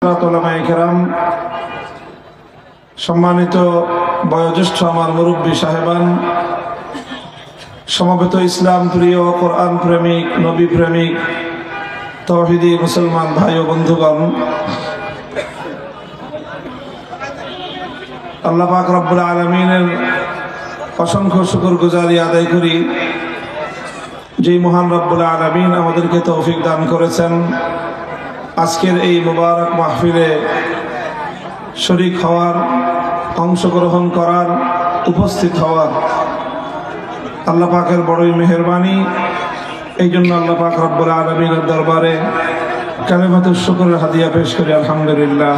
ওলামায়ে কেরাম, সম্মানিত বয়োজ্যেষ্ঠ আমার মুরব্বী সাহেবান, সমবেত ইসলাম প্রিয়, কোরআন প্রেমিক, নবী প্রেমিক, তাওহীদি মুসলমান ভাই ও বন্ধুগণ, আল্লাহ পাক রব্বুল আলামিনের অসংখ্য শুকরগুজারি আদায় করি যে মহান রব্বুল আলামিন আমাদেরকে তৌফিক দান করেছেন আজকের এই মুবারক মাহফিলে শরীক হওয়ার, অংশগ্রহণ করার, উপস্থিত হওয়ার। আল্লাহ পাকের বড়ই মেহেরবানি। এই জন্য আল্লাহ পাক রব্বুল আলামিনের দরবারে কালিমাতুশ শুকরের হাদিয়া পেশ করি আলহামদুলিল্লাহ।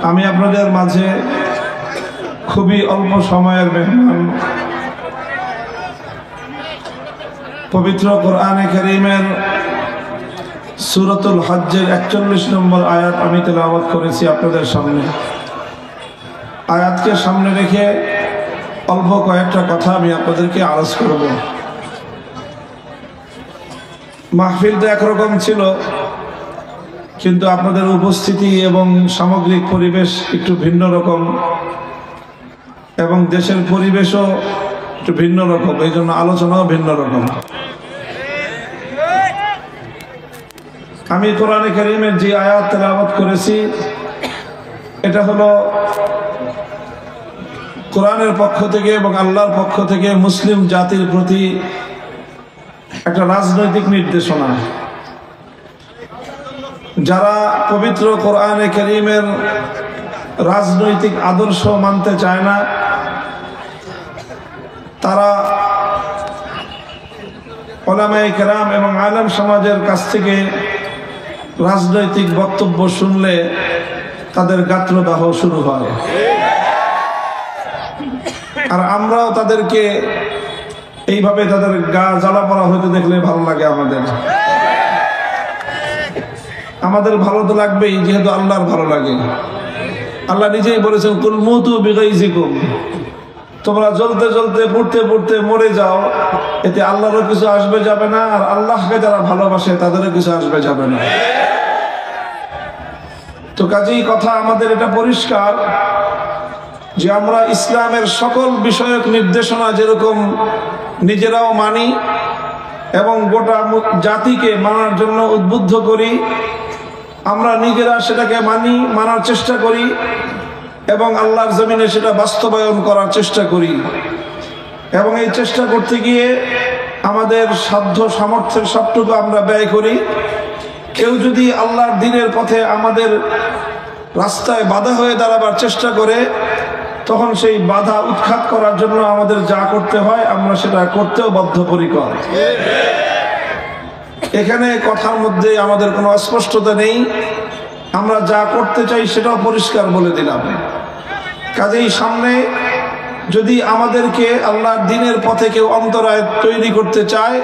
আমি আপনাদের মাঝে খুবই অল্প সময়ের মেহমান। পবিত্র কোরআনে কারীমের সূরাতুল হজ্জের 41 নম্বর আয়াত আমি তেলাওয়াত করেছি আপনাদের সামনে। আয়াতকে সামনে রেখে অল্প কয়েকটা কথা আমি আপনাদেরকে আরজ করব। মাহফিলটা একরকম ছিল, কিন্তু আপনাদের উপস্থিতি এবং সামগ্রিক পরিবেশ একটু ভিন্ন রকম, এবং দেশের পরিবেশও একটু ভিন্ন রকম, এই জন্য আলোচনাও ভিন্ন রকম। আমি কোরআনে কারীমের যে আয়াত তেলাওয়াত করেছি, এটা হলো কোরআনের পক্ষ থেকে এবং আল্লাহর পক্ষ থেকে মুসলিম জাতির প্রতি একটা রাজনৈতিক নির্দেশনা। যারা পবিত্র কোরআনে কারীমের রাজনৈতিক আদর্শ মানতে চায় না, তারা উলামায়ে কেরাম এবং আলেম সমাজের কাছ থেকে রাজনৈতিক বক্তব্য শুনলে তাদের গাত্রদাহ শুরু হয়। আর আমরাও তাদেরকে এইভাবে তাদের গা জ্বালা পড়া হইতে দেখলে ভালো লাগে। আমাদের ভালো তো লাগবেই, যেহেতু আল্লাহর ভালো লাগে। আল্লাহ নিজেই বলেছেন, কুল মুতু বিগাইজিকুম, তোমরা জ্বলতে জ্বলতে পুড়তে পুড়তে মরে যাও, এতে আল্লাহরও কিছু আসবে যাবে না, আর আল্লাহকে যারা ভালোবাসে তাদেরও কিছু আসবে যাবে না। তো কাজেই কথা আমাদের এটা পরিষ্কার যে আমরা ইসলামের সকল বিষয়ক নির্দেশনা যেরকম নিজেরাও মানি এবং গোটা জাতিকে মানার জন্য উদ্বুদ্ধ করি, আমরা নিজেরা সেটাকে মানার চেষ্টা করি এবং আল্লাহর জমিনে সেটা বাস্তবায়ন করার চেষ্টা করি। এবং এই চেষ্টা করতে গিয়ে আমাদের সাধ্য সামর্থ্যের সবটুকু আমরা ব্যয় করি। কেউ যদি আল্লাহর দ্বীনের পথে আমাদের রাস্তায় বাধা হয়ে দাঁড়াবার চেষ্টা করে, তখন সেই বাধা উৎখাত করার জন্য আমাদের যা করতে হয় আমরা সেটা করতেও বদ্ধপরিকর। এখানে কথার মধ্যে আমাদের কোনো অস্পষ্টতা নেই, আমরা যা করতে চাই সেটাও পরিষ্কার বলে দিলাম। কাজেই সামনে যদি আমাদেরকে আল্লাহর দ্বীনের পথে কেউ অন্তরায় তৈরি করতে চায়,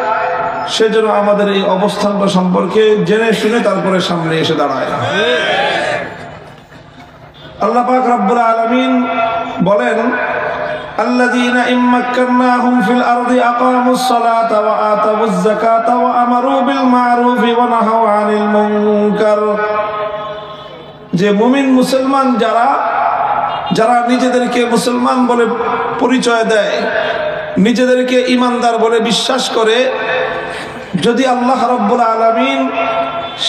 সেজন্য আমাদের এই অবস্থানটা সম্পর্কে জেনে শুনে তারপরে সামনে এসে দাঁড়ায়। আল্লাহ পাক রব্বুল আলামিন বলেন, আল্লাযীনা ইম্মাক্কানাহুম ফিল আরদি আকামুস সালাতা ওয়া আতাউয যাকাতা ওয়া আমারু বিল মা'রুফি ওয়া নাহাউ আনিল মুনকার। যে মুমিন মুসলমান যারা নিজেদেরকে মুসলমান বলে পরিচয় দেয়, নিজেদেরকে ঈমানদার বলে বিশ্বাস করে, যদি আল্লাহ রাব্বুল আলামিন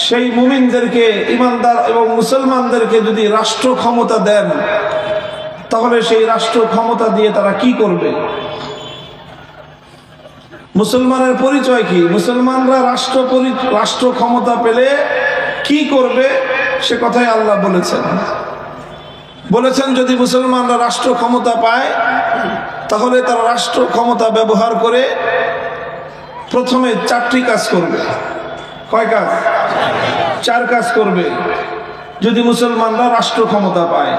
সেই মুমিনদেরকে, ঈমানদার এবং মুসলমানদেরকে যদি রাষ্ট্র ক্ষমতা দেন, তাহলে সেই রাষ্ট্র ক্ষমতা দিয়ে তারা কি করবে? মুসলমানের পরিচয় কি? মুসলমানরা রাষ্ট্র ক্ষমতা পেলে কি করবে সে কথাই আল্লাহ বলেছেন যদি মুসলমানরা রাষ্ট্র ক্ষমতা পায়, তাহলে তারা রাষ্ট্র ক্ষমতা ব্যবহার করে প্রথমে 4টি কাজ করবে। কয় কাজ? 4 কাজ করবে যদি মুসলমানরা রাষ্ট্র ক্ষমতা পায়।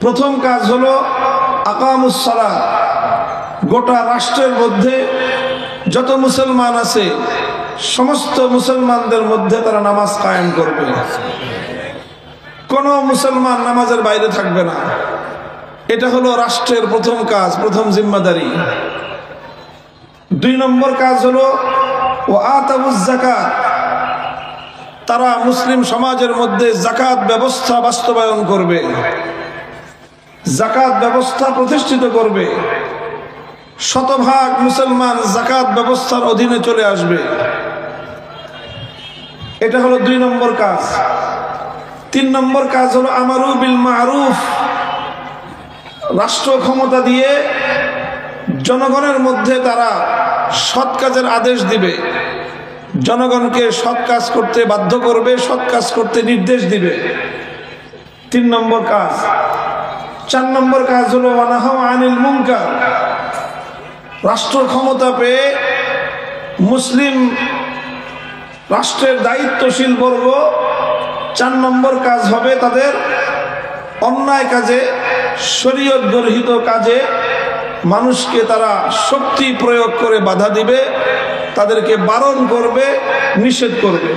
প্রথম কাজ হলো আকামুস সালাত। গোটা রাষ্ট্রের মধ্যে যত মুসলমান আছে সমস্ত মুসলমানদের মধ্যে তারা নামাজ কায়েম করবে। কোন মুসলমান নামাজের বাইরে থাকবে না। এটা হলো রাষ্ট্রের প্রথম কাজ, প্রথম জিম্মাদারি। 2 নম্বর কাজ হলো ও আতাউয যাকাত। তারা মুসলিম সমাজের মধ্যে যাকাত ব্যবস্থা বাস্তবায়ন করবে, যাকাত ব্যবস্থা প্রতিষ্ঠিত করবে। শতভাগ মুসলমান যাকাত ব্যবস্থার অধীনে চলে আসবে। এটা হলো 2 নম্বর কাজ। 3 নম্বর কাজ হলো আমারু বিল মারুফ, রাষ্ট্র ক্ষমতা দিয়ে জনগণের মধ্যে তারা সৎ কাজের আদেশ দিবে, জনগণকে সৎ কাজ করতে বাধ্য করবে, সৎ কাজ করতে নির্দেশ দিবে। 3 নম্বর কাজ। 4 নম্বর কাজ হলো ওয়ানাহু আনিল মুনকার, রাষ্ট্র ক্ষমতা পেয়ে মুসলিম রাষ্ট্রের দায়িত্বশীল বর্গ 4 নম্বর কাজ হবে তাদের অন্যায় কাজে, শরীয়ত গর্হিত কাজে মানুষকে তারা শক্তি প্রয়োগ করে বাধা দিবে, তাদেরকে বারণ করবে, নিষেধ করবে।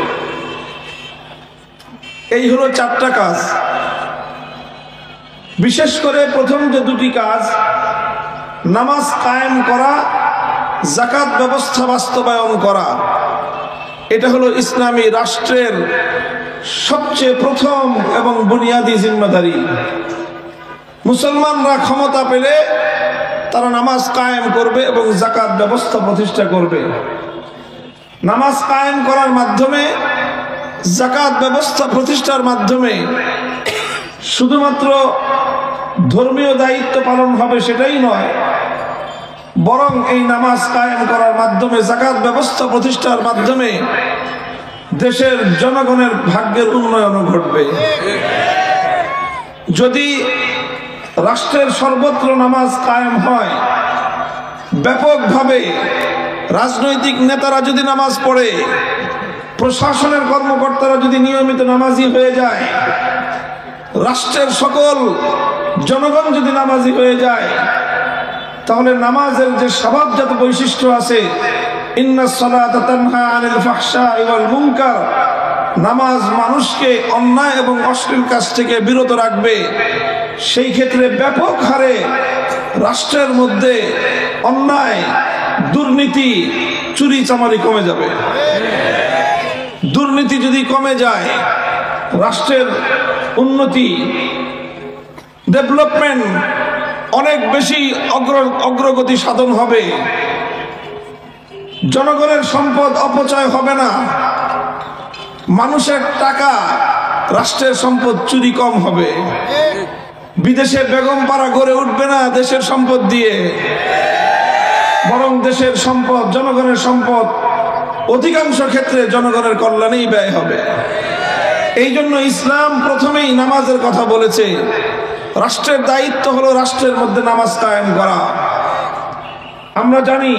এই হলো 4টা কাজ। বিশেষ করে প্রথম যে 2টি কাজ, নামাজ কায়েম করা, যাকাত ব্যবস্থা বাস্তবায়ন করা, এটা হলো ইসলামী রাষ্ট্রের সবচেয়ে প্রথম এবং বুনিয়াদী জিম্মাদারি। মুসলমানরা ক্ষমতা পেলে তারা নামাজ কায়েম করবে এবং যাকাত ব্যবস্থা প্রতিষ্ঠা করবে। নামাজ কায়েম করার মাধ্যমে, যাকাত ব্যবস্থা প্রতিষ্ঠার মাধ্যমে শুধুমাত্র ধর্মীয় দায়িত্ব পালন হবে সেটাই নয়, বরং এই নামাজ কায়েম করার মাধ্যমে, যাকাত ব্যবস্থা প্রতিষ্ঠার মাধ্যমে দেশের জনগণের ভাগ্যের উন্নয়নও ঘটবে। যদি রাষ্ট্রের সর্বত্র নামাজ কায়েম হয়, ব্যাপকভাবে রাজনৈতিক নেতারা যদি নামাজ পড়ে, প্রশাসনের কর্মকর্তারা যদি নিয়মিত নামাজি হয়ে যায়, রাষ্ট্রের সকল জনগণ যদি নামাজি হয়ে যায়, তাহলে নামাজের যে স্বভাবজাত বৈশিষ্ট্য আছে, ইন্নাস সালাতা তানহা আনিল ফাহশাই ওয়াল মুনকার, নামাজ মানুষকে অন্যায় এবং অশ্লীল কাজ থেকে বিরত রাখবে, সেই ক্ষেত্রে ব্যাপক হারে রাষ্ট্রের মধ্যে অন্যায়, দুর্নীতি, চুরি চামারি কমে যাবে। দুর্নীতি যদি কমে যায়, রাষ্ট্রের উন্নতি, ডেভেলপমেন্ট অনেক বেশি অগ্রগতি সাধন হবে। জনগণের সম্পদ অপচয় হবে না, মানুষের টাকা, রাষ্ট্রের সম্পদ চুরি কম হবে। বিদেশে বেগম পাড়া গড়ে উঠবে না দেশের সম্পদ দিয়ে, বরং দেশের সম্পদ, জনগণের সম্পদ অধিকাংশ ক্ষেত্রে জনগণের কল্যাণেই ব্যয় হবে। এই জন্য ইসলাম প্রথমেই নামাজের কথা বলেছে। রাষ্ট্রের দায়িত্ব হলো রাষ্ট্রের মধ্যে নামাজ কায়েম করা। আমরা জানি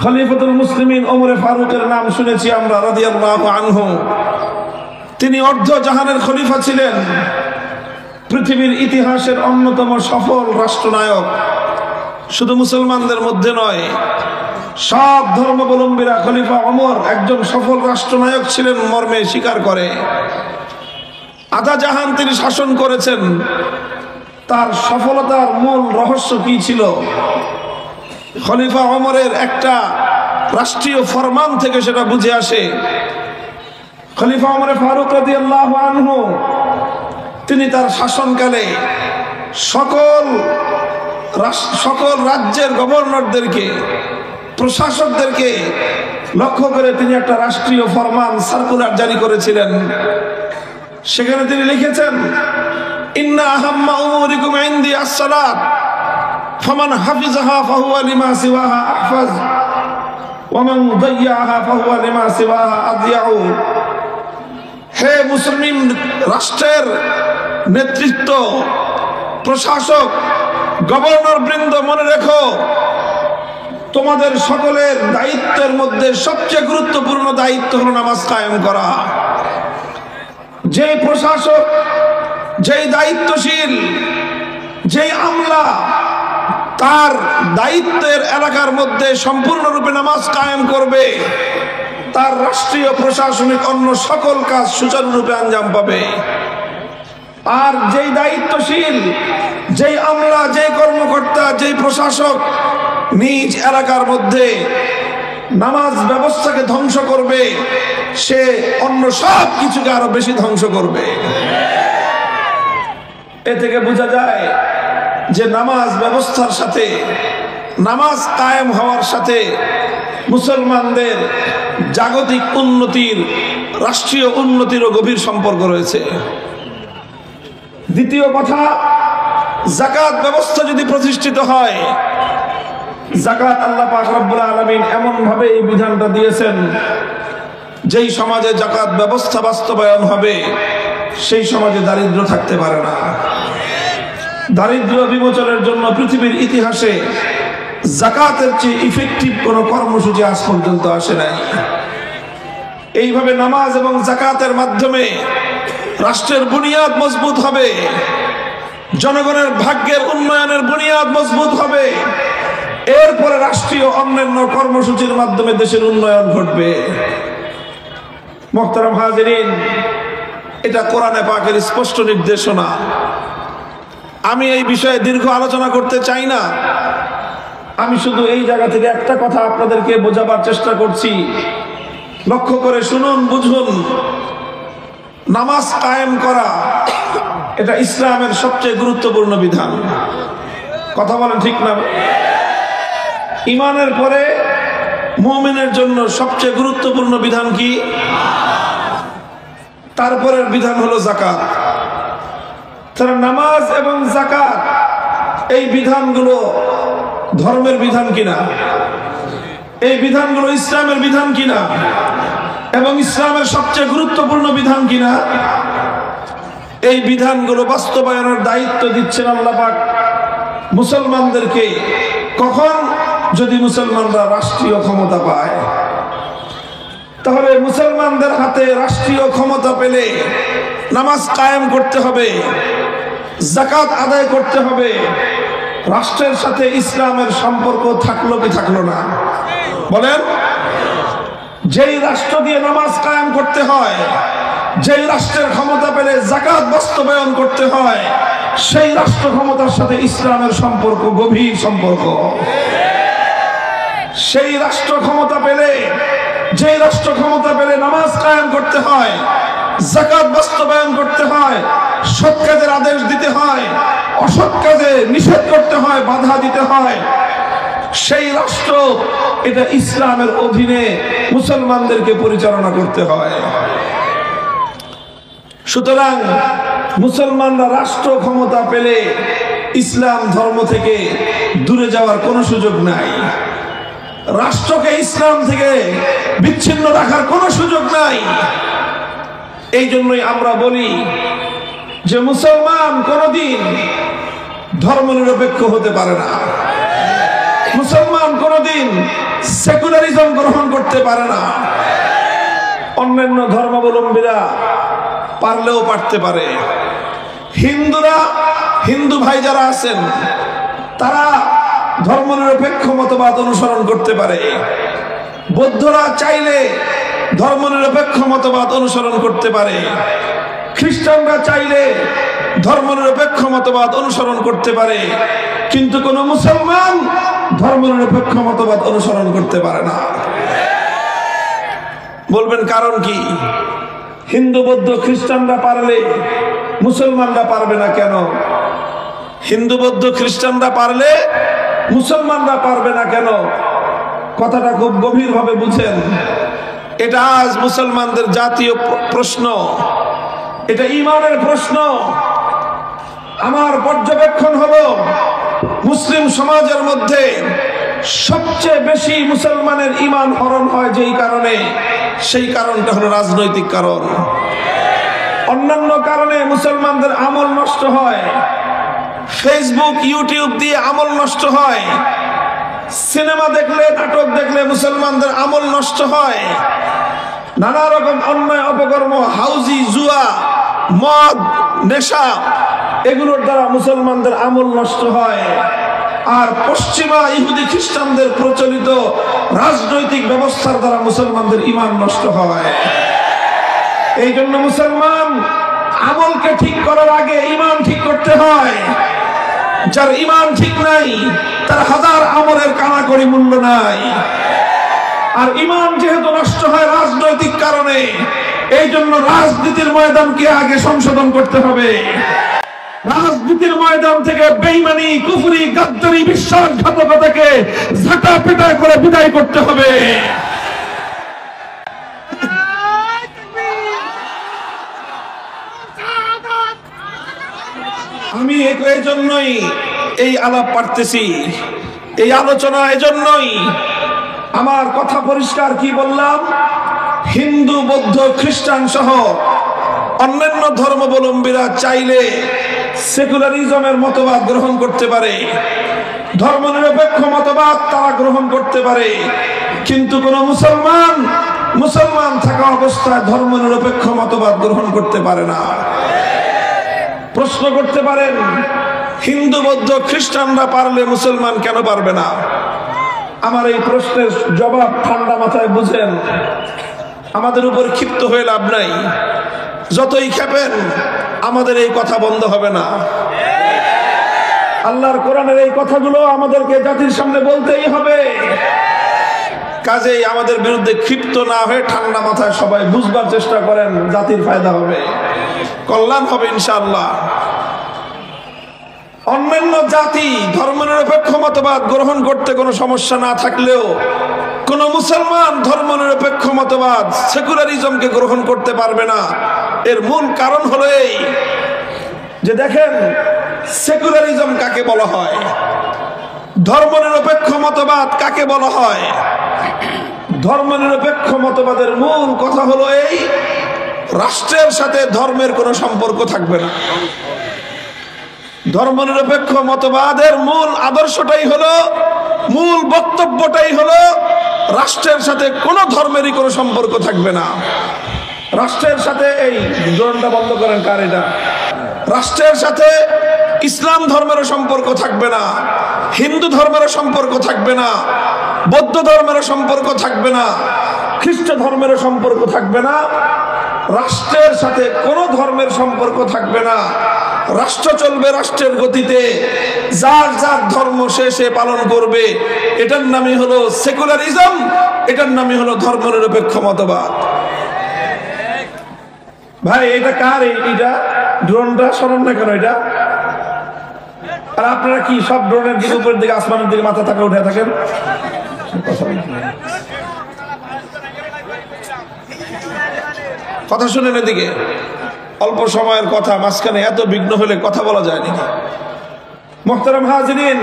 খলিফাতুল মুসলিমিন ওমর ফারুকের নাম শুনেছি আমরা, রাদিয়াল্লাহু আনহু। তিনি অর্ধ জাহানের খলিফা ছিলেন, পৃথিবীর ইতিহাসের অন্যতম সফল রাষ্ট্রনায়ক। শুধু মুসলমানদের মধ্যে নয়, সব ধর্মাবলম্বীরা খলিফা ওমর একজন সফল রাষ্ট্রনায়ক ছিলেন মর্মে স্বীকার করে। আধা জাহান তিনি শাসন করেছেন। তার সফলতার মূল রহস্য কি ছিল? খলিফা ওমরের একটা রাষ্ট্রীয় ফরমান থেকে সেটা বুঝে আসে। খলিফা ওমর ফারুক রাদিয়াল্লাহু আনহু তিনি তার শাসনকালে সকল রাজ্যের গভর্নরদেরকে, প্রশাসকদেরকে লক্ষ্য করে তিনি একটা রাষ্ট্রীয় ফরমান, সার্কুলার জারি করেছিলেন। সেখানে তিনি লিখেছেন, ইন্না আহাম্মা উমুরিকুম ইনদি আস-সালাত ফামান হাফিজাহা ফাহুয়া লিমা সিওয়াহা আহফাজ ওয়া মান দাইয়াহা ফাহুয়া লিমা সিওয়াহা আদিয়াউ। হে মুসলিম রাষ্ট্রের নেতৃত্ব, প্রশাসক, গভর্নর বৃন্দ, মনে রেখো, তোমাদের সকলের দায়িত্বের মধ্যে সবচেয়ে গুরুত্বপূর্ণ দায়িত্ব হলো নামাজ কায়েম করা। যেই প্রশাসক, যেই দায়িত্বশীল, যেই আমলা তার দায়িত্বের এলাকার মধ্যে সম্পূর্ণরূপে নামাজ কায়েম করবে, তার রাষ্ট্রীয় প্রশাসনিক অন্য সকল কাজ সুচারুরূপে আঞ্জাম পাবে। আর যেই দায়িত্বশীল, যেই আমলা, যেই কর্মকর্তা, যেই প্রশাসক নিজ এলাকার মধ্যে নামাজ ব্যবস্থাকে ধ্বংস করবে, সে অন্য সব কিছুকে আরো বেশি ধ্বংস করবে। এ থেকে বোঝা যায় যে নামাজ ব্যবস্থার সাথে, নামাজ কায়েম হওয়ার সাথে মুসলমানদের জাগতিক উন্নতির, রাষ্ট্রীয় উন্নতিরও গভীর সম্পর্ক রয়েছে। দ্বিতীয় কথা, যাকাত ব্যবস্থা যদি প্রতিষ্ঠিত হয়, যাকাত আল্লাহ পাক রব্বুল আলামিন এমন ভাবে এই বিধানটা দিয়েছেন, যেই সমাজে যাকাত ব্যবস্থা বাস্তবায়ন হবে সেই সমাজে দারিদ্র থাকতে পারে না। দারিদ্র বিমোচনের জন্য পৃথিবীর ইতিহাসে যাকাতের চেয়ে ইফেক্টিভ কোনো কর্মসূচি আজ পর্যন্ত আসে নাই। এইভাবে নামাজ এবং যাকাতের মাধ্যমে রাষ্ট্রের বুনিয়াদ মজবুত হবে, জনগণের ভাগ্যের উন্নয়নের বুনিয়াদ মজবুত হবে, এরপরে রাষ্ট্রীয় অন্যান্য কর্মসূচির মাধ্যমে দেশের উন্নয়ন ঘটবে। মুহতারাম হাজিরিন, এটা কোরআনে পাকের স্পষ্ট নির্দেশনা। আমি এই বিষয়ে দীর্ঘ আলোচনা করতে চাই না, আমি শুধু এই জায়গা থেকে একটা কথা আপনাদেরকে বোঝাবার চেষ্টা করছি। লক্ষ্য করে শুনুন, বুঝুন। নামাজ কায়েম করা এটা ইসলামের সবচেয়ে গুরুত্বপূর্ণ বিধান। কথা বলেন ঠিক না? ঈমানের পরে মুমিনের জন্য সবচেয়ে গুরুত্বপূর্ণ বিধান কি? তারপরের বিধান হলো যাকাত। তারা নামাজ এবং যাকাত এই বিধানগুলো ধর্মের বিধান কিনা, এই বিধানগুলো ইসলামের বিধান কিনা, এবং ইসলামের সবচেয়ে গুরুত্বপূর্ণ বিধান কিনা, এই বিধানগুলো বাস্তবায়নের দায়িত্ব দিচ্ছেন আল্লাহ পাক মুসলমানদেরকে। কখন? যদি মুসলমানরা রাষ্ট্রীয় ক্ষমতা পায়। তাহলে মুসলমানদের হাতে রাষ্ট্রীয় ক্ষমতা পেলে নামাজ কায়েম করতে হবে, যাকাত আদায় করতে হবে। রাষ্ট্রের সাথে ইসলামের সম্পর্ক থাকলো কি থাকলো না? বলেন। যেই রাষ্ট্র দিয়ে নামাজ কায়েম করতে হয়, যেই রাষ্ট্রের ক্ষমতা পেলে যাকাত বাস্তবায়ন করতে হয়, সেই রাষ্ট্র ক্ষমতার সাথে ইসলামের সম্পর্ক গভীর সম্পর্ক। সেই রাষ্ট্র ক্ষমতা পেলে, যেই রাষ্ট্র ক্ষমতা পেলে নামাজ কায়েম করতে হয়, যাকাত বাস্তবায়ন করতে হয়, সৎ কাজের আদেশ দিতে হয়, অসৎ কাজে নিষেধ করতে হয়, বাধা দিতে হয়, সেই রাষ্ট্র এটা ইসলামের অধীনে মুসলমানদেরকে পরিচালনা করতে হয়। সুতরাং মুসলমানরা রাষ্ট্র ক্ষমতা পেলে ইসলাম ধর্ম থেকে দূরে যাওয়ার কোনো সুযোগ নাই। রাষ্ট্রকে ইসলাম থেকে বিচ্ছিন্ন রাখার কোনো সুযোগ নাই। এই জন্যই আমরা বলি যে মুসলমান কোনদিন ধর্মনিরপেক্ষ হতে পারে না, মুসলমান কোনদিন সেকুলারিজম গ্রহণ করতে পারে না। অন্যান্য ধর্মাবলম্বীরা পারলেও পারতে পারে। হিন্দুরা, হিন্দু ভাই যারা আছেন, তারা ধর্মনিরপেক্ষ মতবাদ অনুসরণ করতে পারে। বৌদ্ধরা চাইলে ধর্মনিরপেক্ষ মতবাদ অনুসরণ করতে পারে। খ্রিস্টানরা চাইলে ধর্মনিরপেক্ষ মতবাদ অনুসরণ করতে পারে, কিন্তু কোন মুসলমান ধর্মনিরপেক্ষ মতবাদ অনুসরণ করতে পারে না। বলবেন কারণ কি? হিন্দু, বৌদ্ধ, খ্রিস্টানরা পারলে মুসলমানরা পারবে না কেন? হিন্দু, বৌদ্ধ, খ্রিস্টানরা পারলে মুসলমানরা পারবে না কেন? কথাটা খুব গভীরভাবে বুঝেন। এটা আজ মুসলমানদের জাতীয় প্রশ্ন, এটা ঈমানের প্রশ্ন। আমার পর্যবেক্ষণ হলো মুসলিম সমাজের মধ্যে সবচেয়ে বেশি মুসলমানের ঈমান হরণ হয় যেই কারণে, সেই কারণটা হলো রাজনৈতিক কারণ। অন্যান্য কারণে মুসলমানদের আমল নষ্ট হয়। ফেসবুক, ইউটিউব দিয়ে আমল নষ্ট হয়। সিনেমা দেখলে, নাটক দেখলে মুসলমানদের আমল নষ্ট হয়। নানা রকম অন্যায় অপকর্ম, হাউজি, জুয়া, মদ, নেশা, এগুলোর দ্বারা মুসলমানদের আমল নষ্ট হয়। আর পশ্চিমা ইহুদি খ্রিস্টানদের প্রচলিত রাজনৈতিক ব্যবস্থার দ্বারা মুসলমানদের ঈমান নষ্ট হয়। এই জন্য মুসলমান আমলকে ঠিক করার আগে ঈমান ঠিক করতে হয়। যার ঈমান ঠিক নাই, তার হাজার আমলের কানাকড়ি মূল্য নাই। আর ঈমান যেহেতু নষ্ট হয় রাজনৈতিক কারণে, এই জন্য রাজনীতির ময়দানকে আগে সংশোধন করতে হবে। রাজনীতির ময়দান থেকে বেঈমানি, কুফরি, গাদ্দারি, বিশ্বাসঘাতকতাকে ঝাঁটা পেটা করে বিদায় করতে হবে। আমি এই জন্যই এই আলাপ পারতেছি, এই আলোচনা এজন্যই। আমার কথা পরিষ্কার, কি বললাম? হিন্দু, বৌদ্ধ, খ্রিস্টান সহ অন্যান্য ধর্মাবলম্বীরা চাইলে সেকুলারিজমের মতবাদ গ্রহণ করতে পারে, ধর্মনিরপেক্ষ মতবাদ তারা গ্রহণ করতে পারে, কিন্তু কোন মুসলমান থাকা অবস্থায় ধর্মনিরপেক্ষ মতবাদ গ্রহণ করতে পারে না। প্রশ্ন করতে পারেন, হিন্দু, বৌদ্ধ, খ্রিস্টানরা পারলে মুসলমান কেন পারবে না? আমার এই প্রশ্নের জবাব ঠান্ডা মাথায় বুঝেন। আমাদের উপর ক্ষিপ্ত হয়ে লাভ নাই। যতই খেপেন, আমাদের এই কথা বন্ধ হবে না। আল্লাহর কোরআনের এই কথাগুলো আমাদেরকে জাতির সামনে বলতেই হবে। কাজেই আমাদের বিরুদ্ধে ক্ষিপ্ত না হয়ে ঠান্ডা মাথায় সবাই বুঝবার চেষ্টা করেন, জাতির ফায়দা হবে, কল্যাণ হবে ইনশাআল্লাহ। অন্যান্য জাতি ধর্মনিরপেক্ষ মতবাদ গ্রহণ করতে কোনো সমস্যা না থাকলেও কোন মুসলমান ধর্মনিরপেক্ষ মতবাদ, সেকুলারিজমকে গ্রহণ করতে পারবে না। এর মূল কারণ হলো এই যে, দেখেন সেকুলারিজম কাকে বলা হয়, ধর্মনিরপেক্ষ মতবাদ কাকে বলা হয়। ধর্মনিরপেক্ষ মতবাদের মূল কথা হলো এই, রাষ্ট্রের সাথে ধর্মের কোনো সম্পর্ক থাকবে না। ধর্মনিরপেক্ষ মতবাদের মূল আদর্শটাই হলো, মূল বক্তব্যটাই হলো, রাষ্ট্রের সাথে কোনো ধর্মেরই কোনো সম্পর্ক থাকবে না। রাষ্ট্রের সাথে, এই ড্রোনটা বন্ধ করেন, কার এটা? রাষ্ট্রের সাথে ইসলাম ধর্মেরও সম্পর্ক থাকবে না, হিন্দু ধর্মেরও সম্পর্ক থাকবে না, বৌদ্ধ ধর্মেরও সম্পর্ক থাকবে না, খ্রিস্ট ধর্মেরও সম্পর্ক থাকবে না। রাষ্ট্রের সাথে কোনো ধর্মের সম্পর্ক থাকবে না। রাষ্ট্র চলবে রাষ্ট্রের গতিতে, যার যার ধর্ম সে পালন করবে। এটার নামই হলো সেকুলারিজম, এটার নামই হলো ধর্মনিরপেক্ষ মতবাদ। ভাই এটা কার? এইটা ড্রোনটা সরান না কেন এটা? আর আপনারা কি সব ড্রোনের দিকে, উপরের দিকে, আসমানের দিকে মাথা থাকা উঠে থাকেন? কথা শুনেন এদিকে। অল্প সময়ের কথা, মাঝখানে এত বিঘ্ন হলে কথা বলা যায় নাকি? মুহতারাম হাজিরিন,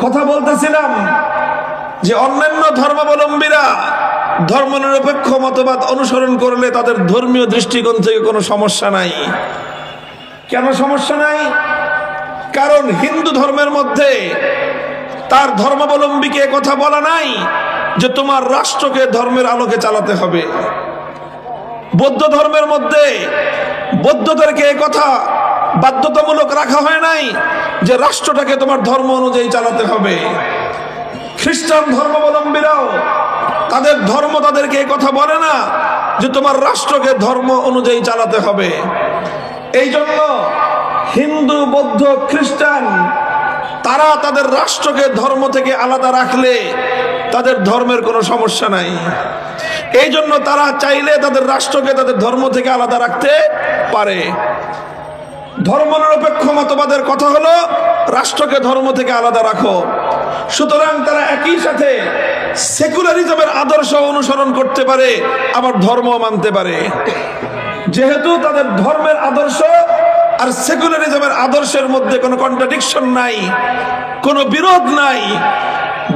কথা বলতেছিলাম যে অন্যান্য ধর্মাবলম্বীরা ধর্মনিরপেক্ষ মতবাদ অনুসরণ করলে তাদের ধর্মীয় দৃষ্টিকোণ থেকে কোনো সমস্যা নাই। কেন সমস্যা নাই? কারণ হিন্দু ধর্মের মধ্যে তার ধর্মাবলম্বীকে কথা বলা নাই যে তোমার রাষ্ট্রকে ধর্মের আলোকে চালাতে হবে। বৌদ্ধ ধর্মের মধ্যে বৌদ্ধদেরকে কথা বাধ্যতামূলক রাখা হয় নাই যে রাষ্ট্রটাকে তোমার ধর্ম অনুযায়ী চালাতে হবে। খ্রিস্টান ধর্মাবলম্বীরাও তাদের ধর্ম তাদেরকে কথা বলে না যে তোমার রাষ্ট্রকে ধর্ম অনুযায়ী চালাতে হবে। এই জন্য হিন্দু, বৌদ্ধ, খ্রিস্টান তারা তাদের রাষ্ট্রকে ধর্ম থেকে আলাদা রাখলে তাদের ধর্মের কোনো সমস্যা নাই। এই জন্য তারা চাইলে তাদের রাষ্ট্রকে তাদের ধর্ম থেকে আলাদা রাখতে পারে। ধর্মনিরপেক্ষ মতবাদের কথা হলো রাষ্ট্রকে ধর্ম থেকে আলাদা রাখো। সুতরাং তারা একই সাথে সেকুলারিজমের আদর্শ অনুসরণ করতে পারে, আবার ধর্ম মানতে পারে। যেহেতু তাদের ধর্মের আদর্শ আর সেকুলারিজমের আদর্শের মধ্যে কোনো কন্ট্রাডিকশন নাই, কোনো বিরোধ নাই।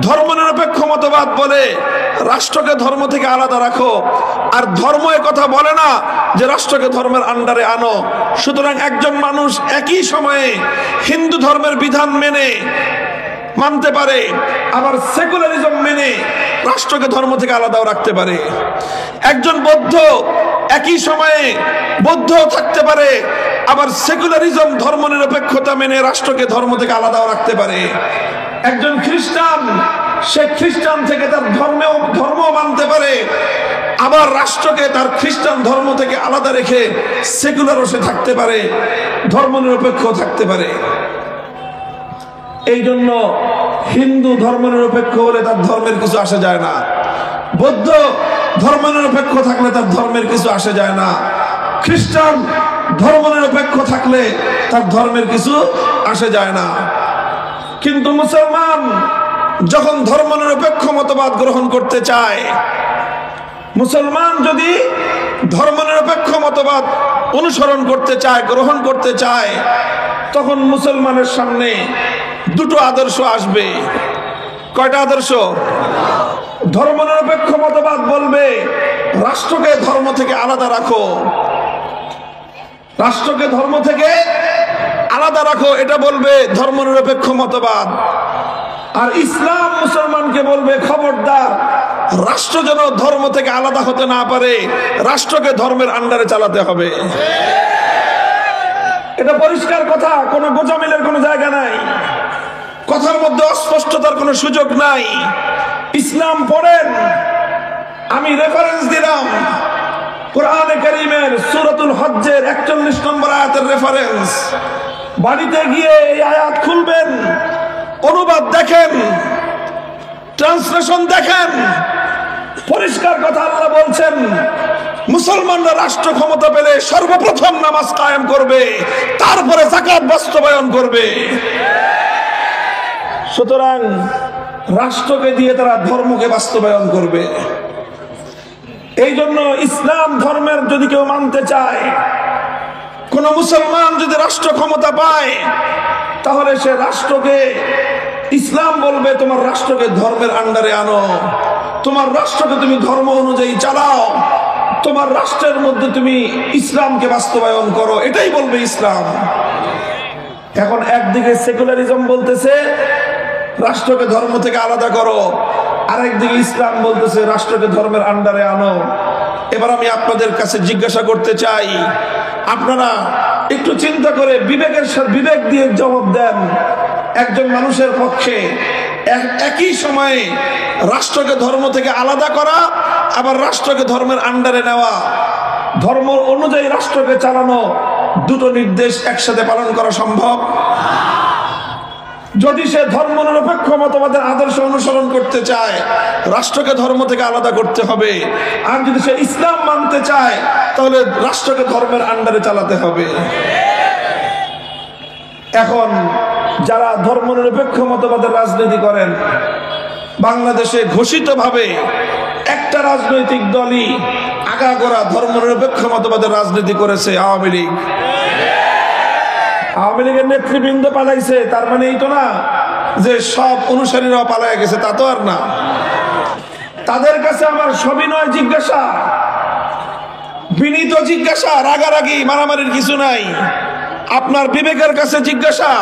ধর্মনিরপেক্ষ মতবাদ বলে রাষ্ট্রকে ধর্ম থেকে আলাদা রাখো, আর ধর্ম এ কথা বলে না যে রাষ্ট্রকে ধর্মের আন্ডারে আনো। সুতরাং একজন মানুষ একই সময়ে হিন্দু ধর্মের বিধান মেনে মানতে পারে, আবার সেকুলারিজম মেনে রাষ্ট্রকে ধর্ম থেকে আলাদাও রাখতে পারে। একজন বৌদ্ধ একই সময়ে বৌদ্ধ থাকতে পারে, আবার সেকুলারিজম ধর্মনিরপেক্ষতা মেনে রাষ্ট্রকে ধর্ম থেকে আলাদাও রাখতে পারে। একজন খ্রিস্টান সে খ্রিস্টান থেকে তার ধর্ম মানতে পারে, আবার রাষ্ট্রকে তার খ্রিস্টান ধর্ম থেকে আলাদা রেখে সেকুলারও সে থাকতে পারে, ধর্মনিরপেক্ষ থাকতে পারে। এই জন্য হিন্দু ধর্মনিরপেক্ষ হলে তার ধর্মের কিছু আসে যায় না, বৌদ্ধ ধর্মনিরপেক্ষ থাকলে তার ধর্মের কিছু আসে যায় না, খ্রিস্টান ধর্মনিরপেক্ষ থাকলে তার ধর্মের কিছু আসে যায় না। কিন্তু মুসলমান যখন ধর্মনিরপেক্ষ মতবাদ গ্রহণ করতে চায়, মুসলমান যদি ধর্মনিরপেক্ষ মতবাদ অনুসরণ করতে চায়, গ্রহণ করতে চায়, তখন মুসলমানের সামনে দুটো আদর্শ আসবে। কয়টা আদর্শ? ধর্মনিরপেক্ষ মতবাদ বলবে রাষ্ট্রকে ধর্ম থেকে আলাদা রাখো, রাষ্ট্রকে ধর্ম থেকে আলাদা রাখো, এটা বলবে ধর্মনিরপেক্ষ মতবাদ। আর ইসলাম মুসলমানকে বলবে খবরদার, রাষ্ট্র যেন ধর্ম থেকে আলাদা হতে না পারে, রাষ্ট্রকে ধর্মের আন্ডারে চালাতে হবে। এটা পরিষ্কার কথা, কোনো গোজামিলের কোনো জায়গা নাই, কথার মধ্যে অস্পষ্টতার কোনো সুযোগ নাই। ইসলাম পড়েন, আমি রেফারেন্স দিলাম কোরআনে কারীমের সূরাতুল হজ্জের ৪১ নম্বর আয়াতের রেফারেন্স। বাড়িতে গিয়ে এই আয়াত খুলবেন, অনুবাদ দেখেন, ট্রান্সলেশন দেখেন, পরিষ্কার কথা আল্লাহ বলছেন মুসলমানরা রাষ্ট্র ক্ষমতা পেলে সর্বপ্রথম নামাজ কায়েম করবে, তারপরে যাকাত বাস্তবায়ন করবে। সুতরাং রাষ্ট্রকে দিয়ে তারা ধর্মকে বাস্তবায়ন করবে। এই জন্য ইসলাম ধর্মের যদি কেউ মানতে চায়, কোন মুসলমান যদি রাষ্ট্র ক্ষমতা পায়, তাহলে সে রাষ্ট্রকে, ইসলাম বলবে তোমার রাষ্ট্রকে ধর্মের আন্ডারে আনো, তোমার রাষ্ট্রকে তুমি ধর্ম অনুযায়ী চালাও, তোমার রাষ্ট্রের মধ্যে তুমি ইসলামকে বাস্তবায়ন করো, এটাই বলবে ইসলাম। এখন একদিকে সেকুলারিজম বলতেছে রাষ্ট্রকে ধর্ম থেকে আলাদা করো, আরেকদিকে ইসলাম বলতেছে রাষ্ট্রকে ধর্মের আন্ডারে আনো। এবার আমি আপনাদের কাছে জিজ্ঞাসা করতে চাই, আপনারা একটু চিন্তা করে বিবেক দিয়ে জবাব দেন, একজন মানুষের পক্ষে একই সময়ে রাষ্ট্রকে ধর্ম থেকে আলাদা করা, আবার রাষ্ট্রকে ধর্মের আন্ডারে নেওয়া, ধর্ম অনুযায়ী রাষ্ট্রকে চালানো, দুটো নির্দেশ একসাথে পালন করা সম্ভব? যদি সে ধর্মনিরপেক্ষ মতবাদের আদর্শ অনুসরণ করতে চায়, রাষ্ট্রকে ধর্ম থেকে আলাদা করতে হবে। আর যদি সে ইসলাম মানতে চায়, তাহলে রাষ্ট্রকে ধর্মের আন্ডারে চালাতে হবে। এখন যারা ধর্মনিরপেক্ষ মতবাদের রাজনীতি করেন, বাংলাদেশে ঘোষিতভাবে একটা রাজনৈতিক দলই আগাগোড়া ধর্মনিরপেক্ষ মতবাদের রাজনীতি করেছে, আওয়ামী লীগ। আওয়ামী লীগের নেতৃবৃন্দ পালাইছে, তার মানে এই তো না যে সব অনুসারীরাও পালায় গেছে, তা তো আর না। তাদের কাছে আমার সবিনয় জিজ্ঞাসা, বিনীত জিজ্ঞাসা, রাগারাগি মারামারির কিছু নাই। আপনার বিবেকের কাছে জিজ্ঞাসা,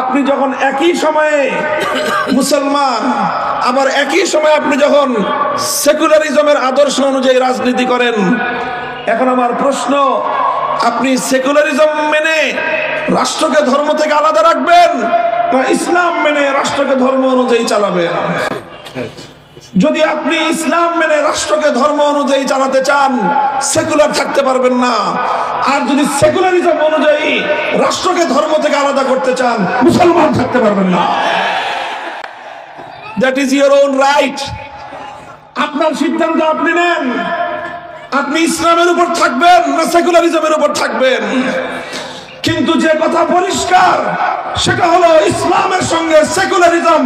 আপনি যখন একই সময়ে মুসলমান, আবার একই সময়ে আপনি যখন সেকুলারিজমের আদর্শ অনুযায়ী রাজনীতি করেন, এখন আমার প্রশ্ন, আপনি সেকুলারিজম মেনে রাষ্ট্রকে ধর্ম থেকে আলাদা রাখবেন, না ইসলাম মেনে রাষ্ট্রকে ধর্ম অনুযায়ী চালাবেন? যদি আপনি ইসলাম মেনে রাষ্ট্রকে ধর্ম অনুযায়ী চালাতে চান, সেকুলার থাকতে পারবেন না। আর যদি সেকুলারিজম অনুযায়ী রাষ্ট্রকে ধর্ম থেকে আলাদা করতে চান, মুসলমান থাকতে পারবেন না। That is your own right. আপনার সিদ্ধান্ত আপনি নেন, আপনি ইসলামের উপর থাকবেন না সেকুলারিজমের উপর থাকবেন। কিন্তু যে কথা পরিষ্কার, সেটা হলো ইসলামের সঙ্গে সেকুলারিজম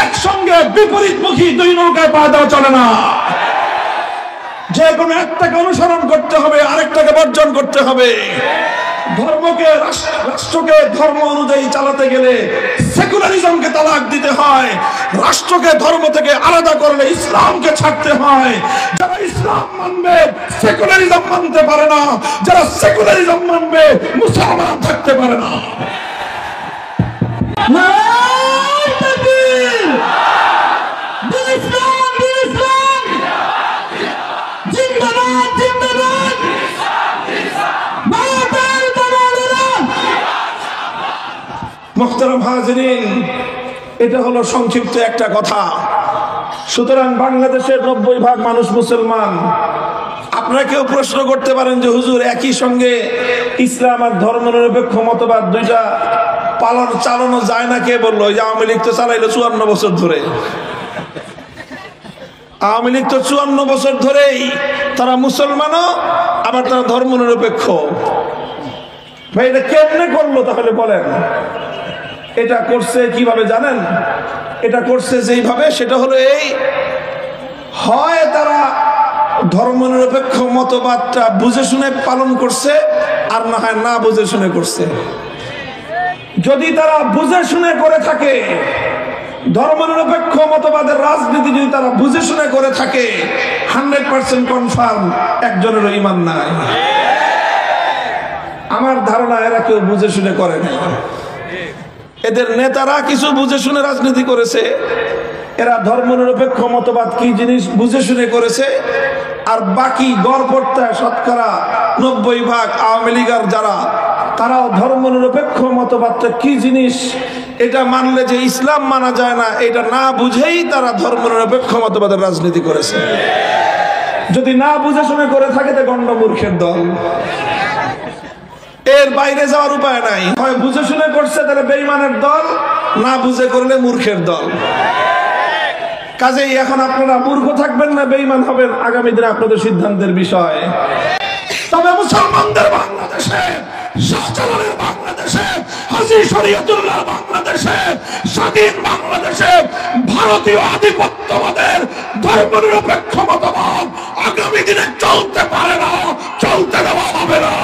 একসঙ্গে বিপরীতমুখী, দুই নৌকায় পা দেওয়া চলে না। যে কোনো একটাকে অনুসরণ করতে হবে, আরেকটাকে বর্জন করতে হবে। ধর্মকে, রাষ্ট্রকে ধর্ম অনুযায়ী চালাতে গেলে সেকুলারিজমকে তালাক দিতে হয়, রাষ্ট্রকে ধর্ম থেকে আলাদা করলে ইসলামকে ছাড়তে হয়। যারা ইসলাম মানবে সেকুলারিজম মানতে পারে না, যারা সেকুলারিজম মানবে মুসলমান থাকতে পারে না। মুহতারাম হাজিরিন, এটা হলো সংক্ষিপ্ত একটা কথা। সুতরাং বাংলাদেশের 90% মানুষ মুসলমান। আপনারা কেউ প্রশ্ন করতে পারেন যে হুজুর, একই সঙ্গে ইসলাম আর ধর্মনিরপেক্ষ মতবাদ দুইটা চালানো যায় না, কে বললো? যে আওয়ামী লীগ তো চালাইলো 54 বছর ধরে। আওয়ামী লীগ তো 54 বছর ধরেই তারা মুসলমানও আবার তারা ধর্মনিরপেক্ষ। ভাই এটা কেমনে করলো তাহলে বলেন? এটা করছে কিভাবে জানেন? এটা করছে যেইভাবে, সেটা হলো এই, হয় তারা ধর্মনিরপেক্ষ মতবাদটা বুঝে শুনে পালন করছে, আর না হয় না বুঝে শুনে করছে। যদি তারা বুঝে শুনে করে থাকে, ধর্মনিরপেক্ষ মতবাদের রাজনীতি যদি তারা বুঝে শুনে করে থাকে, 100% কনফার্ম একজনেরও ঈমান নাই। আমার ধারণা এরা কেউ বুঝে শুনে করে না। এদের নেতারা কিছু বুঝে শুনে রাজনীতি করেছে, এরা ধর্মনিরপেক্ষ মতবাদ কি জিনিস বুঝে শুনে করেছে, আর বাকি গড়পড়তা শতকরা 90% আওয়ামী লীগের যারা, তারাও ধর্মনিরপেক্ষ মতবাদটা কি জিনিস এটা মানলে যে ইসলাম মানা যায় না, এটা না বুঝেই তারা ধর্মনিরপেক্ষ মতবাদের রাজনীতি করেছে। যদি না বুঝে শুনে করে থাকে তো গণ্ডমূর্খের দল, এর বাইরে যাওয়ার উপায় নাই। হয় বুঝে শুনে করছে তাহলে বেঈমানের দল, না বুঝে করলে মূর্খের দল। কাজেই এখন আপনারা মূর্খ থাকবেন না বেঈমান হবেন, আগামী দিনে আপনাদের সিদ্ধান্তের বিষয়। তবে মুসলমানদের বাংলাদেশে, শাহজালালের বাংলাদেশে, হাজী শরীয়তুল্লাহ বাংলাদেশে, স্বাধীন বাংলাদেশে ভারতীয় আধিপত্যবাদের ধর্মনিরপেক্ষ মতবাদ আগামী দিনে চলতে পারে না, চলতে দেওয়া হবে না।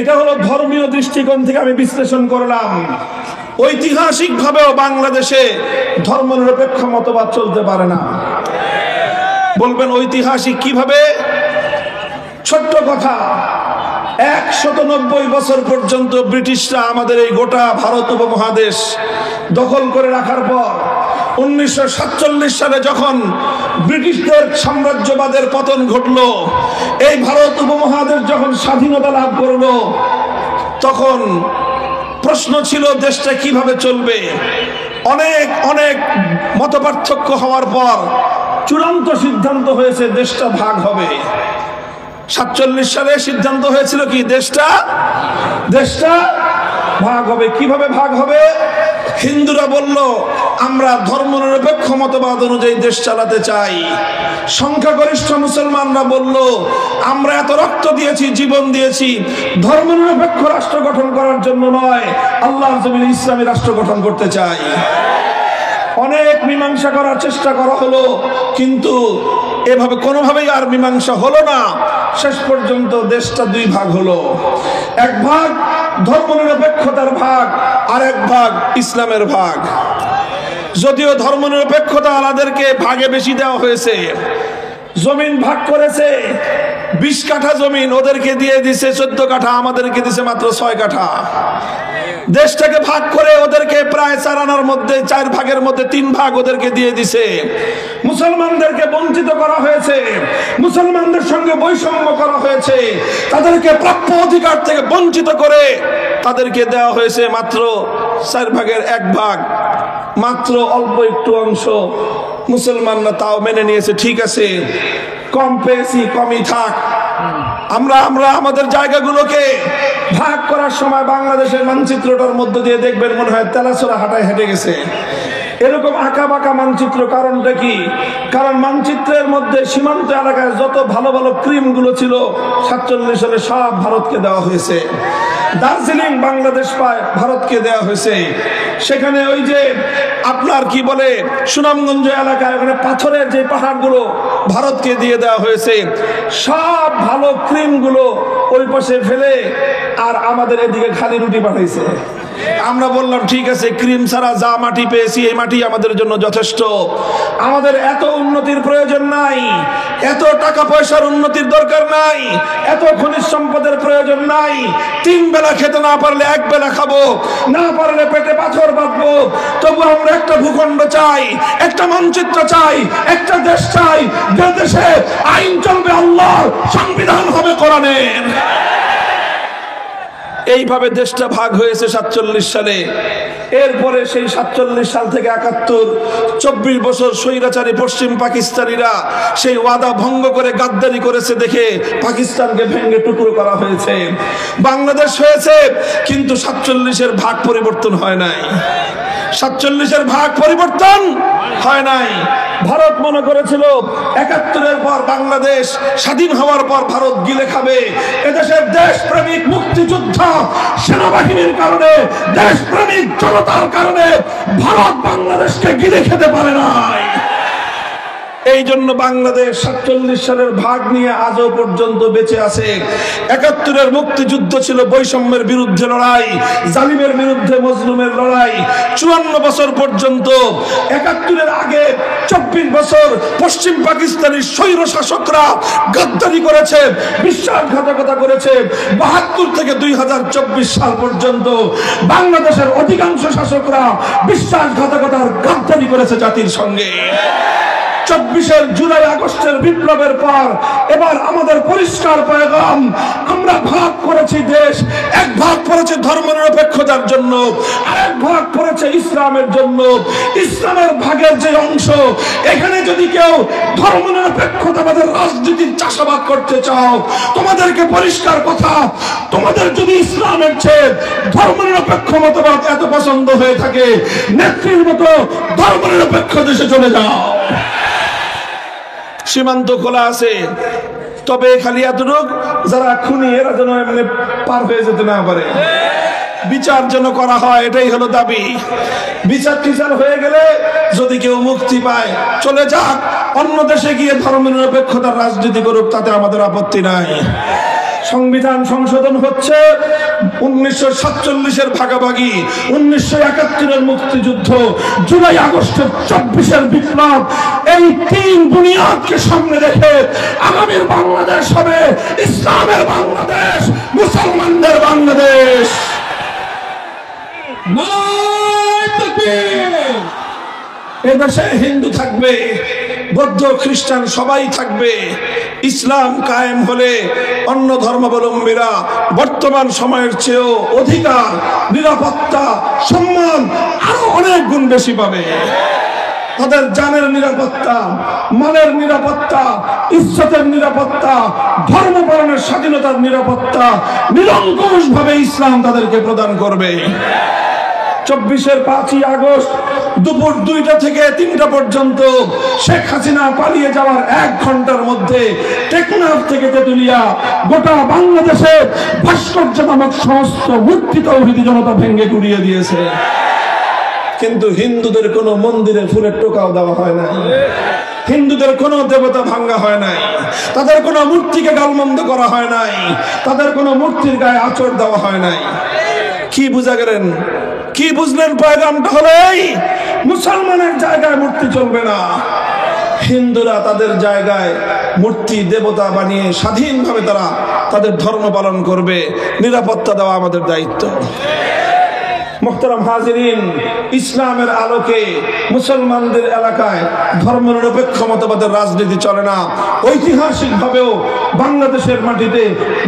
এটা হলো ধর্মীয় দৃষ্টিকোণ থেকে আমি বিশ্লেষণ করলাম। ঐতিহাসিক ভাবেও বাংলাদেশে ধর্মনিরপেক্ষ মতবাদ চলতে পারে না। বলবেন ঐতিহাসিক কিভাবে? ছোট্ট কথা, 190 বছর পর্যন্ত ব্রিটিশরা আমাদের এই গোটা ভারত উপমহাদেশ দখল করে রাখার পর 1947 সালে যখন ব্রিটিশদের সাম্রাজ্যবাদের পতন ঘটলো, এই ভারত উপমহাদেশ যখন স্বাধীনতা লাভ করলো, তখন প্রশ্ন ছিল দেশটা কিভাবে চলবে। অনেক অনেক মতপার্থক্য হওয়ার পর চূড়ান্ত সিদ্ধান্ত হয়েছে দেশটা ভাগ হবে। 47 সালে সিদ্ধান্ত হয়েছিল কি দেশটা ভাগ হবে। কিভাবে ভাগ হবে? হিন্দুরা বলল আমরা ধর্মনিরপেক্ষ মতবাদ অনুযায়ী দেশ চালাতে চাই। সংখ্যাগরিষ্ঠ মুসলমানরা বলল আমরা এত রক্ত দিয়েছি, জীবন দিয়েছি, ধর্মনিরপেক্ষ রাষ্ট্র গঠন করার জন্য নয়, আল্লাহর জমিনে ইসলামী রাষ্ট্র গঠন করতে চাই। অনেক মীমাংসা করার চেষ্টা করা হলো, কিন্তু এভাবে কোনোভাবেই আর মীমাংসা হলো না। শেষ পর্যন্ত দেশটা দুই ভাগ হলো। এক ভাগ ধর্মনিরপেক্ষতার ভাগ, আর এক ভাগ ইসলামের ভাগ। যদিও ধর্মনিরপেক্ষতা আলাদেরকে ভাগে বেশি দেওয়া হয়েছে, জমিন ভাগ করেছে, 20 কাঠা জমিন ওদেরকে দিয়ে দিছে 14 কাঠা, আমাদেরকে দিছে মাত্র 6 কাঠা। দেশটাকে ভাগ করে ওদেরকে প্রায় 4 আনার মধ্যে 4 ভাগের মধ্যে 3 ভাগ ওদেরকে দিয়ে দিছে। মুসলমানদেরকে বঞ্চিত করা হয়েছে, মুসলমানদের সঙ্গে বৈষম্য করা হয়েছে, তাদেরকে প্রাপ্য অধিকার থেকে বঞ্চিত করে তাদেরকে দেওয়া হয়েছে মাত্র 4 ভাগের 1 ভাগ, মাত্র অল্প একটু অংশ। মুসলমানরা তাও মেনে নিয়েছে, ঠিক আছে কম পেয়েছি, কমই থাক। আমরা আমাদের জায়গাগুলোকে ভাগ করার সময় বাংলাদেশের মানচিত্রটার মধ্য দিয়ে দেখবেন মনে হয় তেলাছোড়া হাঁটায় হেঁটে গেছে, এরকম আঁকা বাঁকা মানচিত্র। কারণটা কি? কারণ মানচিত্রের মধ্যে সীমান্ত এলাকায় যত ভালো ভালো ক্রিম গুলো ছিল 47 সালে সব ভারতকে দেওয়া হয়েছে। দার্জিলিং বাংলাদেশ পায়, ভারতকে দেওয়া হয়েছে। সেখানে ওই যে আপনার কি বলে সুনামগঞ্জ এলাকায় ওখানে পাথরের যে পাহাড়গুলো ভারতকে দিয়ে দেওয়া হয়েছে। সব ভালো ক্রিম গুলো ওই পাশে ফেলে আর আমাদের এদিকে খালি রুটি পাঠাইছে। আমরা বললাম ঠিক আছে, ক্রিম ছাড়া যা মাটি পেয়েছি এই মাটি আমাদের জন্য যথেষ্ট, আমাদের এত উন্নতির প্রয়োজন নাই, এত টাকা পয়সার উন্নতির দরকার নাই, এত খনিজ সম্পদের প্রয়োজন নাই। 3 বেলা খেতে না পারলে 1 বেলা খাবো, না পারলে পেটে পাথর বাঁধবো, তবু আমরা একটা ভূখণ্ড চাই, একটা মানচিত্র চাই, একটা দেশ চাই যে দেশে আইন চলবে আল্লাহর, সংবিধান হবে কোরআনের। এইভাবে দেশটা ভাগ হয়েছে 47 সালে। এরপরে সেই 47 সাল থেকে 71, 24 বছর স্বৈরাচারী পশ্চিম পাকিস্তানিরা সেই ওয়াদা ভঙ্গ করে গাদ্দারি করেছে দেখে পাকিস্তানকে ভেঙে টুকরো করা হয়েছে, বাংলাদেশ হয়েছে। কিন্তু 47-এর ভাগ পরিবর্তন হয় নাই, 47-এর ভাগ পরিবর্তন হয় নাই। ভারত মনে করেছিল 71-এর পর বাংলাদেশ স্বাধীন হওয়ার পর ভারত গিলে খাবে। এদেশের দেশপ্রেমিক মুক্তিযোদ্ধা সেনাবাহিনীর কারণে, দেশপ্রেমিক জনতার কারণে ভারত বাংলাদেশকে গিলে খেতে পারে নাই। এই জন্য বাংলাদেশ 47 সালের ভাগ নিয়ে আজও পর্যন্ত বেঁচে আছে। 71-এর মুক্তিযুদ্ধ ছিল বৈষম্যের বিরুদ্ধে লড়াই, জালিমের বিরুদ্ধে মজলুমের লড়াই। 54 বছর পর্যন্ত, 71-এর আগে 24 বছর পশ্চিম পাকিস্তানি স্বৈর শাসকরা গাদ্দারি করেছে, বিশ্বাসঘাতকতা করেছে। 72 থেকে 2024 সাল পর্যন্ত বাংলাদেশের অধিকাংশ শাসকরা বিশ্বাসঘাতকতার গাদ্দারি করেছে জাতির সঙ্গে। 24 জুলাই আগস্টের বিপ্লবের পর এবার আমাদের পরিষ্কার পয়গাম, আমরা ভাগ করেছি দেশ। এক ভাগ পড়েছে ধর্মনিরপেক্ষতার জন্য, আরেক ভাগ পড়েছে ইসলামের জন্য। ইসলামের ভাগের যে অংশ, এখানে যদি কেউ ধর্মনিরপেক্ষতাবাদের রাজনীতির চাষাবাদ করতে চাও, তোমাদেরকে পরিষ্কার কথা, তোমাদের যদি ইসলামের চেয়ে ধর্মনিরপেক্ষ মতবাদ এত পছন্দ হয়ে থাকে, নেত্রীর মতো ধর্মনিরপেক্ষ দেশে চলে যাও। সীমান্ত খোলা আছে, তবে খালি এতটুক, যারা খুনি এরা যেন এমনি পার হয়ে যেতে না পারে, বিচার যেন করা হয়, এটাই হলো দাবি। বিচার টিচার হয়ে গেলে যদি কেউ মুক্তি পায় চলে যাক, অন্য দেশে গিয়ে ধর্মনিরপেক্ষতার রাজনীতি করুক, তাতে আমাদের আপত্তি নাই। সংবিধান সংশোধন হচ্ছে, 1947-এর ভাগাভাগি, 1971-এর মুক্তিযুদ্ধ, জুলাই আগস্টের 24-এর বিপ্লব, এই তিন বুনিয়াদকে সামনে রেখে আগামীর বাংলাদেশ হবে ইসলামের বাংলাদেশ, মুসলমানদের বাংলাদেশ। এদেশে হিন্দু থাকবে, বৌদ্ধ খ্রিস্টান সবাই থাকবে। ইসলাম কায়েম হলে অন্য ধর্মাবলম্বীরা বর্তমান সময়ের চেয়েও অধিকার, নিরাপত্তা, সম্মান আরো অনেক গুণ বেশি পাবে। তাদের জানের নিরাপত্তা, মালের নিরাপত্তা, ইজ্জতের নিরাপত্তা, ধর্ম পালনের স্বাধীনতার নিরাপত্তা নিরঙ্কুশ ভাবে ইসলাম তাদেরকে প্রদান করবে। 24-এর 5ই আগস্ট দুপুর 2টা থেকে 3টা পর্যন্ত শেখ হাসিনা পালিয়ে যাওয়ার 1 ঘন্টার মধ্যে টেকনাফ থেকে তেতুলিয়া গোটা বাংলাদেশে ভাস্কর্য নামক সমস্ত মূর্তি তৌহিদি জনতা ভেঙে গুড়িয়ে দিয়েছে। কিন্তু হিন্দুদের কোনো মন্দিরে ফুলের টোকাও দেওয়া হয় না, হিন্দুদের কোনো দেবতা ভাঙ্গা হয় নাই, তাদের কোনো মূর্তিকে গালমন্দ করা হয় নাই, তাদের কোনো মূর্তির গায়ে আঁচড় দেওয়া হয় নাই। কি বুঝা গেলেন? কি বুঝলেন? পয়গামটা হলো এই, মুসলমানের জায়গায় মূর্তি চলবে না, হিন্দুরা তাদের জায়গায় মূর্তি দেবতা বানিয়ে স্বাধীনভাবে তারা তাদের ধর্ম পালন করবে। নিরাপত্তা দেওয়া আমাদের দায়িত্ব। মুহতারাম হাজিরিন, ইসলামের আলোকে মুসলমানদের এলাকায় ধর্মনিরপেক্ষ মতবাদের রাজনীতি চলে না। ঐতিহাসিকভাবেও বাংলাদেশের মাটিতে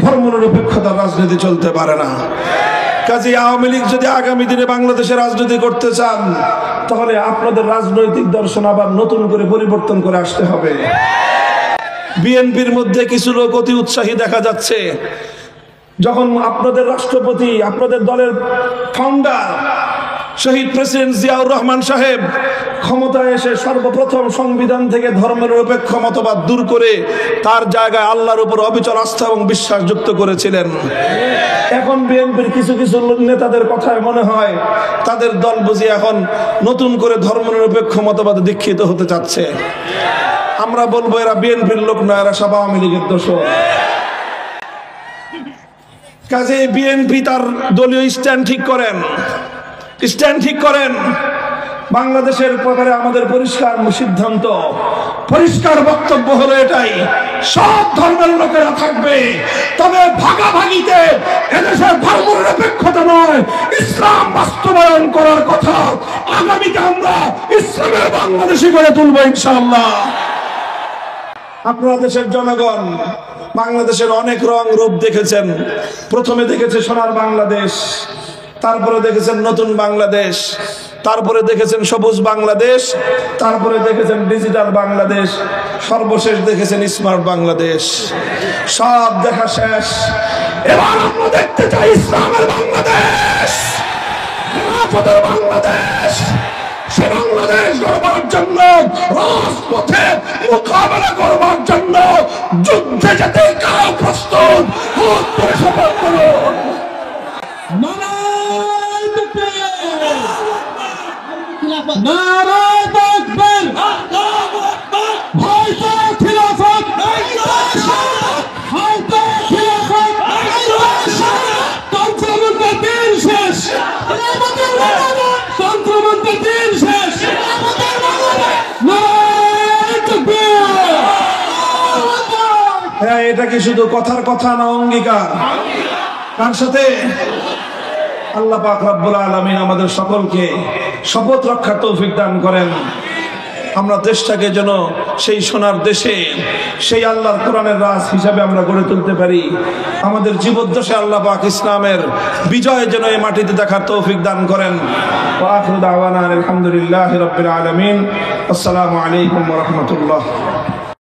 ধর্মনিরপেক্ষতার রাজনীতি চলতে পারে না। কাজী আওয়ামী লীগ যদি আগামী দিনে বাংলাদেশে রাজনীতি করতে চান, তাহলে আপনাদের রাজনৈতিক দর্শন আবার নতুন করে পরিবর্তন করে আসতে হবে। বিএনপির মধ্যে কিছু লোক অতি উৎসাহী দেখা যাচ্ছে। যখন আপনাদের রাষ্ট্রপতি, আপনাদের দলের ফাউন্ডার শহীদ প্রেসিডেন্ট জিয়াউর রহমান সাহেব ক্ষমতায় এসে সর্বপ্রথম সংবিধান থেকে ধর্মনিরপেক্ষ মতবাদ দূর করে তার জায়গায় আল্লাহর উপর অবিচল আস্থা এবং বিশ্বাস যুক্ত করেছিলেন, এখন বিএনপির কিছু কিছু নেতাদের কথায় মনে হয় তাদের দল বুঝি এখন নতুন করে ধর্মনিরপেক্ষ মতবাদে দীক্ষিত হতে চাচ্ছে। আমরা বলবো এরা বিএনপির লোক না, এরা সব আওয়ামী লীগের দোষর। কাজে বিএনপি তার দলীয় স্ট্যান্ড ঠিক করেন, স্ট্যান্ড ঠিক করেন। বাংলাদেশের ব্যাপারে আমাদের পরিষ্কার সিদ্ধান্ত, পরিষ্কার বক্তব্য হলো এটাই, সব ধর্মের লোকেরা থাকবে, তবে ভাগাভাগিতে এদেশের ধর্মনিরপেক্ষতা নয়, ইসলাম বাস্তবায়ন করার কথা। আগামীতে আমরা ইসলামের বাংলাদেশী করে তুলবো ইনশাআল্লাহ। আপনারা দেশের জনগণ, বাংলাদেশের অনেক রং রূপ দেখেছেন। প্রথমে দেখেছে সোনার বাংলাদেশ, তারপরে দেখেছেন নতুন বাংলাদেশ, তারপরে দেখেছেন সবুজ বাংলাদেশ, তারপরে দেখেছেন ডিজিটাল বাংলাদেশ, সর্বশেষ দেখেছেন স্মার্ট বাংলাদেশ। সব দেখা শেষ। এবার আমরা দেখতে চাই ইসলামের বাংলাদেশ, খেলাফতের বাংলাদেশ। সে বাংলাদেশ গড়বার জন্য রাজপথে মোকাবেলা করবার জন্য যুদ্ধে যেতে কারা প্রস্তুত? হাত তুলে শপথ করুন। নারায়ে তাকবীর, হয়তো খিলাফত, হয়তো খিলাফত, তন্ত্রমন্ত্রের দিন শেষ, তন্ত্রমন্ত্রের দিন শেষ। নারায়ে তাকবীর। হ্যাঁ, এটা কি শুধু কথার কথা না অঙ্গীকার? কার সাথে? আল্লাহ পাক রব্বুল আলামিন আমাদের সকলকে শপথ রক্ষার তৌফিক দান করেন। আমরা দেশটাকে যেন সেই সোনার দেশে, সেই আল্লাহর কোরআনের রাজ হিসাবে আমরা গড়ে তুলতে পারি। আমাদের জীবদ্দশে আল্লাহ পাক ইসলামের বিজয় যেন এই মাটিতে দেখার তৌফিক দান করেন। ওয়া আখিরু দাওয়ানা আলহামদুলিল্লাহি রাব্বিল আলামিন। আসসালামু আলাইকুম ওয়া রাহমাতুল্লাহ।